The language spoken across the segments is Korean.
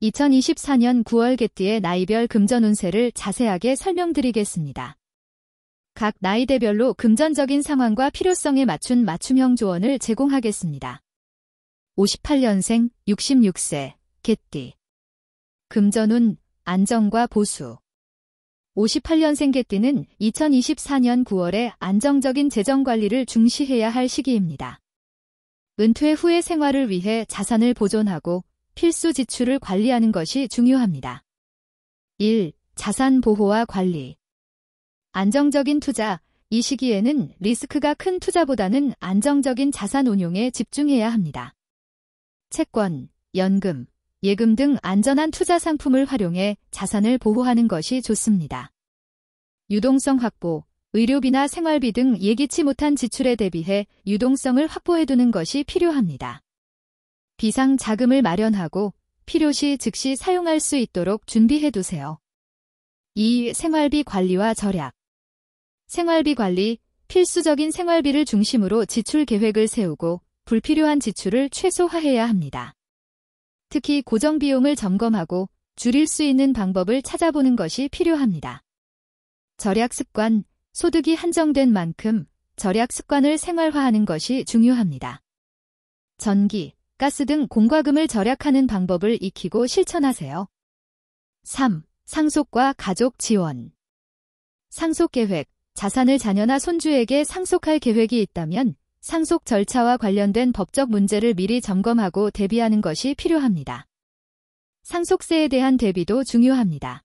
2024년 9월 개띠의 나이별 금전 운세를 자세하게 설명드리겠습니다. 각 나이대별로 금전적인 상황과 필요성에 맞춘 맞춤형 조언을 제공하겠습니다. 58년생 66세 개띠. 금전운 안정과 보수. 58년생 개띠는 2024년 9월에 안정적인 재정관리를 중시해야 할 시기입니다. 은퇴 후의 생활을 위해 자산을 보존하고 필수 지출을 관리하는 것이 중요합니다. 1. 자산 보호와 관리. 안정적인 투자. 이 시기에는 리스크가 큰 투자보다는 안정적인 자산 운용에 집중해야 합니다. 채권, 연금, 예금 등 안전한 투자 상품을 활용해 자산을 보호하는 것이 좋습니다. 유동성 확보. 의료비나 생활비 등 예기치 못한 지출에 대비해 유동성을 확보해두는 것이 필요합니다. 비상 자금을 마련하고 필요시 즉시 사용할 수 있도록 준비해두세요. 2. 생활비 관리와 절약. 생활비 관리. 필수적인 생활비를 중심으로 지출 계획을 세우고 불필요한 지출을 최소화해야 합니다. 특히 고정비용을 점검하고 줄일 수 있는 방법을 찾아보는 것이 필요합니다. 절약 습관. 소득이 한정된 만큼 절약 습관을 생활화하는 것이 중요합니다. 전기, 가스 등 공과금을 절약하는 방법을 익히고 실천하세요. 3. 상속과 가족 지원. 상속 계획. 자산을 자녀나 손주에게 상속할 계획이 있다면 상속 절차와 관련된 법적 문제를 미리 점검하고 대비하는 것이 필요합니다. 상속세에 대한 대비도 중요합니다.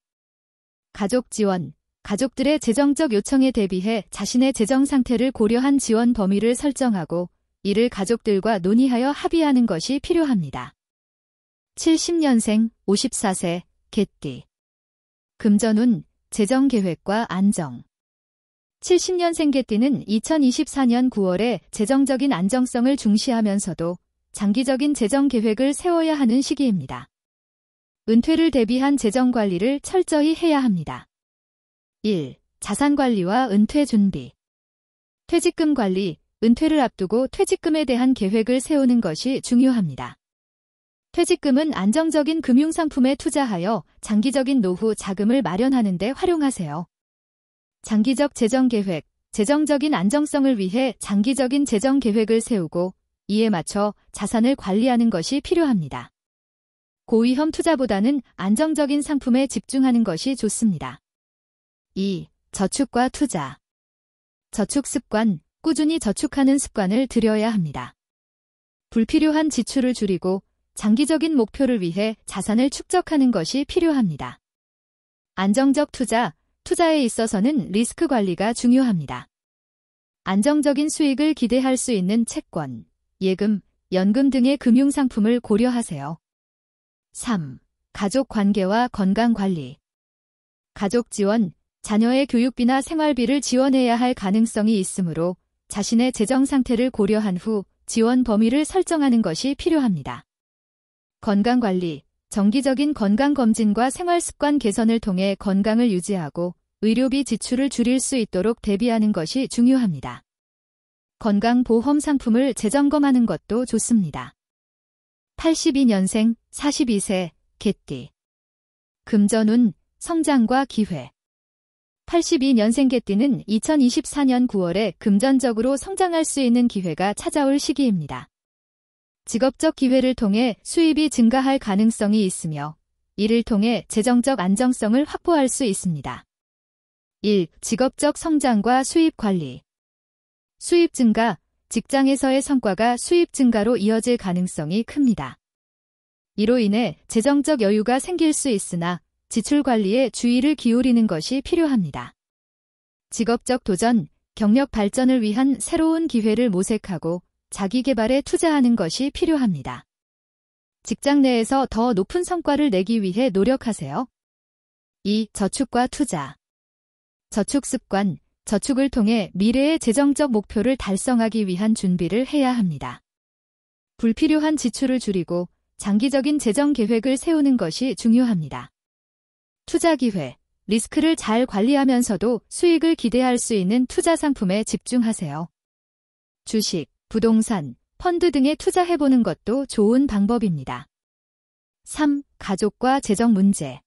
가족 지원. 가족들의 재정적 요청에 대비해 자신의 재정 상태를 고려한 지원 범위를 설정하고 이를 가족들과 논의하여 합의하는 것이 필요합니다. 70년생 54세 개띠. 금전운 재정계획과 안정. 70년생 개띠는 2024년 9월에 재정적인 안정성을 중시하면서도 장기적인 재정계획을 세워야 하는 시기입니다. 은퇴를 대비한 재정관리를 철저히 해야 합니다. 1. 자산관리와 은퇴 준비. 퇴직금 관리. 은퇴를 앞두고 퇴직금에 대한 계획을 세우는 것이 중요합니다. 퇴직금은 안정적인 금융상품에 투자하여 장기적인 노후 자금을 마련하는 데 활용하세요. 장기적 재정계획. 재정적인 안정성을 위해 장기적인 재정계획을 세우고 이에 맞춰 자산을 관리하는 것이 필요합니다. 고위험 투자보다는 안정적인 상품에 집중하는 것이 좋습니다. 2. 저축과 투자. 저축 습관. 꾸준히 저축하는 습관을 들여야 합니다. 불필요한 지출을 줄이고 장기적인 목표를 위해 자산을 축적하는 것이 필요합니다. 안정적 투자. 투자에 있어서는 리스크 관리가 중요합니다. 안정적인 수익을 기대할 수 있는 채권, 예금, 연금 등의 금융상품을 고려하세요. 3. 가족 관계와 건강 관리. 가족 지원. 자녀의 교육비나 생활비를 지원해야 할 가능성이 있으므로 자신의 재정 상태를 고려한 후 지원 범위를 설정하는 것이 필요합니다. 건강관리. 정기적인 건강검진과 생활습관 개선을 통해 건강을 유지하고 의료비 지출을 줄일 수 있도록 대비하는 것이 중요합니다. 건강보험 상품을 재점검하는 것도 좋습니다. 82년생 42세 개띠. 금전운 성장과 기회. 82년생 개띠는 2024년 9월에 금전적으로 성장할 수 있는 기회가 찾아올 시기입니다. 직업적 기회를 통해 수입이 증가할 가능성이 있으며 이를 통해 재정적 안정성을 확보할 수 있습니다. 1. 직업적 성장과 수입 관리. 수입 증가. 직장에서의 성과가 수입 증가로 이어질 가능성이 큽니다. 이로 인해 재정적 여유가 생길 수 있으나 지출 관리에 주의를 기울이는 것이 필요합니다. 직업적 도전, 경력 발전을 위한 새로운 기회를 모색하고 자기 개발에 투자하는 것이 필요합니다. 직장 내에서 더 높은 성과를 내기 위해 노력하세요. 2. 저축과 투자. 저축 습관. 저축을 통해 미래의 재정적 목표를 달성하기 위한 준비를 해야 합니다. 불필요한 지출을 줄이고 장기적인 재정 계획을 세우는 것이 중요합니다. 투자 기회. 리스크를 잘 관리하면서도 수익을 기대할 수 있는 투자 상품에 집중하세요. 주식, 부동산, 펀드 등에 투자해보는 것도 좋은 방법입니다. 3. 가족과 재정 문제.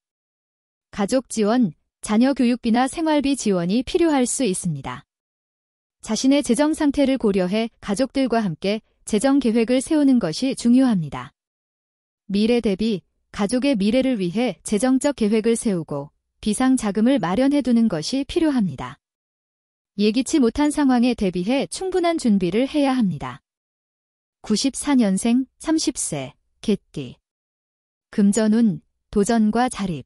가족 지원, 자녀 교육비나 생활비 지원이 필요할 수 있습니다. 자신의 재정 상태를 고려해 가족들과 함께 재정 계획을 세우는 것이 중요합니다. 미래 대비, 가족의 미래를 위해 재정적 계획을 세우고 비상 자금을 마련해두는 것이 필요합니다. 예기치 못한 상황에 대비해 충분한 준비를 해야 합니다. 94년생 30세 개띠. 금전운, 도전과 자립.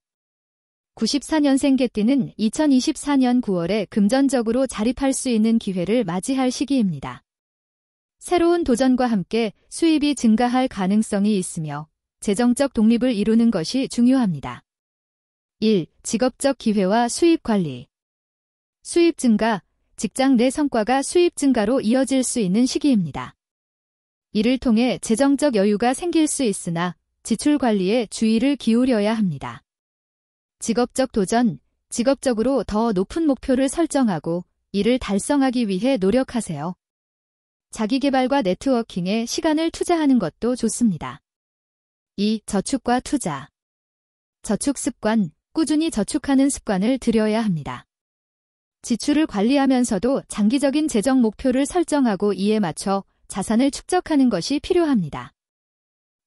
94년생 개띠는 2024년 9월에 금전적으로 자립할 수 있는 기회를 맞이할 시기입니다. 새로운 도전과 함께 수입이 증가할 가능성이 있으며 재정적 독립을 이루는 것이 중요합니다. 1. 직업적 기회와 수입 관리. 수입 증가, 직장 내 성과가 수입 증가로 이어질 수 있는 시기입니다. 이를 통해 재정적 여유가 생길 수 있으나 지출 관리에 주의를 기울여야 합니다. 직업적 도전, 직업적으로 더 높은 목표를 설정하고 이를 달성하기 위해 노력하세요. 자기개발과 네트워킹에 시간을 투자하는 것도 좋습니다. 2. 저축과 투자. 저축 습관, 꾸준히 저축하는 습관을 들여야 합니다. 지출을 관리하면서도 장기적인 재정 목표를 설정하고 이에 맞춰 자산을 축적하는 것이 필요합니다.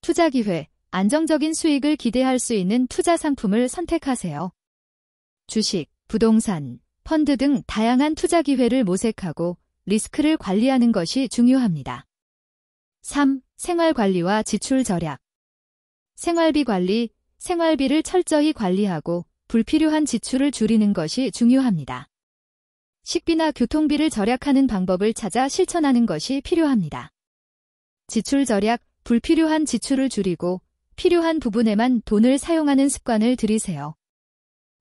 투자 기회, 안정적인 수익을 기대할 수 있는 투자 상품을 선택하세요. 주식, 부동산, 펀드 등 다양한 투자 기회를 모색하고 리스크를 관리하는 것이 중요합니다. 3. 생활 관리와 지출 절약. 생활비 관리, 생활비를 철저히 관리하고 불필요한 지출을 줄이는 것이 중요합니다. 식비나 교통비를 절약하는 방법을 찾아 실천하는 것이 필요합니다. 지출 절약, 불필요한 지출을 줄이고 필요한 부분에만 돈을 사용하는 습관을 들이세요.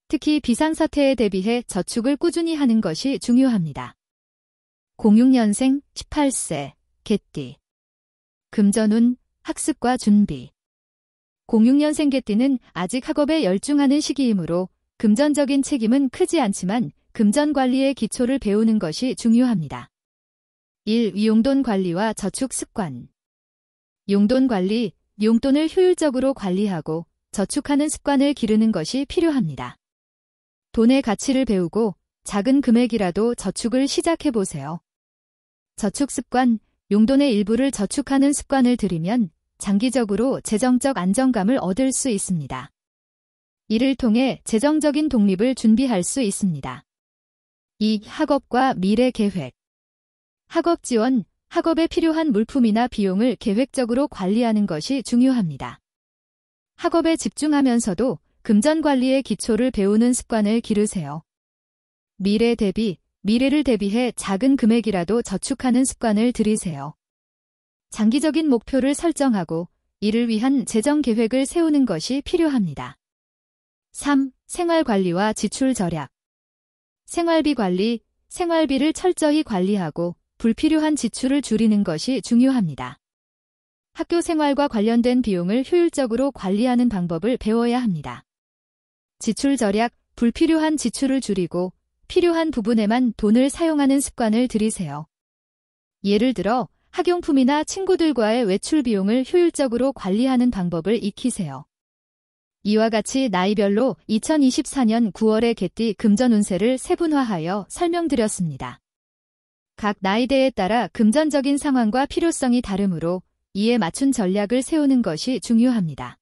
특히 비상사태에 대비해 저축을 꾸준히 하는 것이 중요합니다. 06년생 18세 개띠. 금전운, 학습과 준비. 06년생 개띠는 아직 학업에 열중하는 시기이므로 금전적인 책임은 크지 않지만 금전 관리의 기초를 배우는 것이 중요합니다. 1. 용돈 관리와 저축 습관. 용돈 관리, 용돈을 효율적으로 관리하고 저축하는 습관을 기르는 것이 필요합니다. 돈의 가치를 배우고 작은 금액이라도 저축을 시작해보세요. 저축 습관, 용돈의 일부를 저축하는 습관을 들이면 장기적으로 재정적 안정감을 얻을 수 있습니다. 이를 통해 재정적인 독립을 준비할 수 있습니다. 2. 학업과 미래 계획. 학업 지원, 학업에 필요한 물품이나 비용을 계획적으로 관리하는 것이 중요합니다. 학업에 집중하면서도 금전 관리의 기초를 배우는 습관을 기르세요. 미래 대비, 미래를 대비해 작은 금액이라도 저축하는 습관을 들이세요. 장기적인 목표를 설정하고 이를 위한 재정 계획을 세우는 것이 필요합니다. 3. 생활 관리와 지출 절약. 생활비 관리, 생활비를 철저히 관리하고 불필요한 지출을 줄이는 것이 중요합니다. 학교 생활과 관련된 비용을 효율적으로 관리하는 방법을 배워야 합니다. 지출 절약, 불필요한 지출을 줄이고 필요한 부분에만 돈을 사용하는 습관을 들이세요. 예를 들어 학용품이나 친구들과의 외출 비용을 효율적으로 관리하는 방법을 익히세요. 이와 같이 나이별로 2024년 9월의 개띠 금전 운세를 세분화하여 설명드렸습니다. 각 나이대에 따라 금전적인 상황과 필요성이 다르므로 이에 맞춘 전략을 세우는 것이 중요합니다.